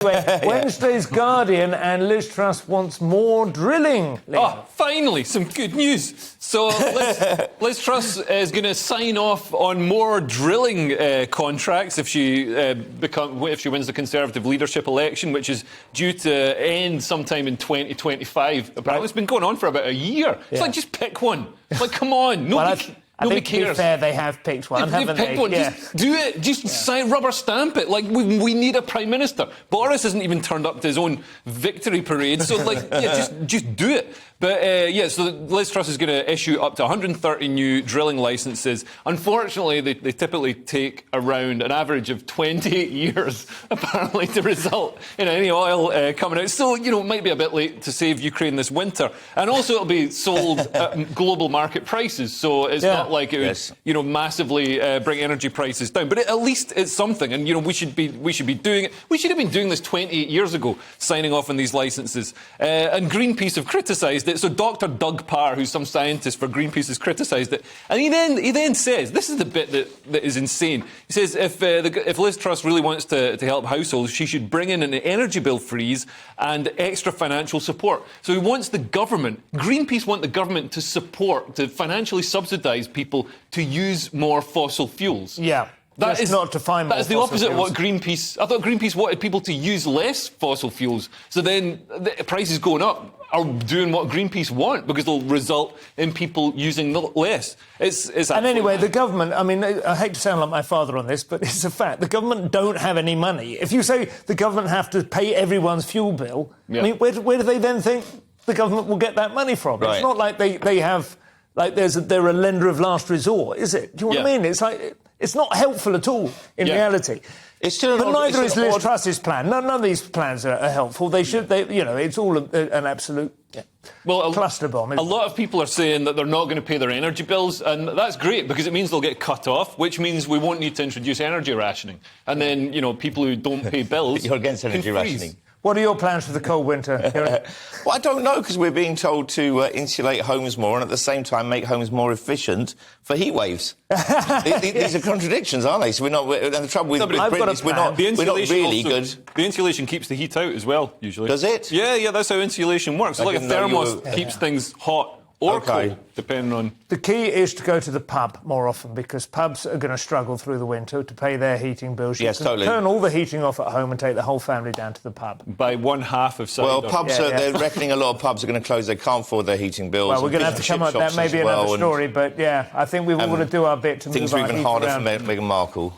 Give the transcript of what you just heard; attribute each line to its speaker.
Speaker 1: Wednesday's Guardian and Liz Truss wants more drilling.
Speaker 2: Oh, finally, some good news. So Liz Truss is going to sign off on more drilling contracts if she wins the Conservative leadership election, which is due to end sometime in 2025. Apparently, it's been going on for about a year. It's like, just pick one. It's like, come on, nobody cares.
Speaker 1: To be fair, they have picked one, haven't they?
Speaker 2: They've picked one.
Speaker 1: Yeah.
Speaker 2: Just do it. Just sign, rubber stamp it. Like, we need a Prime Minister. Boris hasn't even turned up to his own victory parade, so, just do it. But, so Liz Truss is going to issue up to 130 new drilling licences. Unfortunately, they typically take around an average of 28 years, apparently, to result in any oil coming out. So, it might be a bit late to save Ukraine this winter. And also, it'll be sold at global market prices, so it's not like it would, massively bring energy prices down. But at least it's something, and, we should be doing it. We should have been doing this 28 years ago, signing off on these licences. And Greenpeace have criticised it. So Dr. Doug Parr, who's some scientist for Greenpeace, has criticised it. And he then says, this is the bit that is insane. He says if Liz Truss really wants to help households, she should bring in an energy bill freeze and extra financial support. So he wants the government, Greenpeace want the government to financially subsidise people to use more fossil fuels.
Speaker 1: Yeah. That is not to find more
Speaker 2: That is the opposite of what Greenpeace... I thought Greenpeace wanted people to use less fossil fuels. So then the prices going up are doing what Greenpeace want, because they'll result in people using less.
Speaker 1: And anyway, the government, I mean, I hate to sound like my father on this, but it's a fact. The government don't have any money. If you say the government have to pay everyone's fuel bill, I mean, where do they then think the government will get that money from? Right. It's not like they have... Like they're a lender of last resort, is it? Do you know what I mean? It's like it's not helpful at all in reality.
Speaker 3: It's still
Speaker 1: but neither is Liz Truss's plan. None of these plans are helpful. It's all an absolute cluster bomb.
Speaker 2: A lot of people are saying that they're not going to pay their energy bills, and that's great because it means they'll get cut off, which means we won't need to introduce energy rationing. And then people who don't pay bills.
Speaker 3: You're against energy rationing.
Speaker 1: What are your plans for the cold winter?
Speaker 3: Well, I don't know, because we're being told to insulate homes more and at the same time make homes more efficient for heat waves. These are contradictions, aren't they? So and the trouble with Britain is we're not really good.
Speaker 2: The insulation keeps the heat out as well, usually.
Speaker 3: Does it?
Speaker 2: Yeah, that's how insulation works. It's like a thermos keeps things hot or cold, depending on...
Speaker 1: The key is to go to the pub more often, because pubs are going to struggle through the winter to pay their heating bills.
Speaker 3: Yes, totally.
Speaker 1: Turn all the heating off at home and take the whole family down to the pub.
Speaker 2: By one half of cider.
Speaker 3: Well, pubs they're reckoning a lot of pubs are going to close. They can't afford their heating bills.
Speaker 1: Well, we're going to have to come up with that, maybe another story, but I think we want to do our bit to move our heat around.
Speaker 3: Things are even harder for Meghan Markle.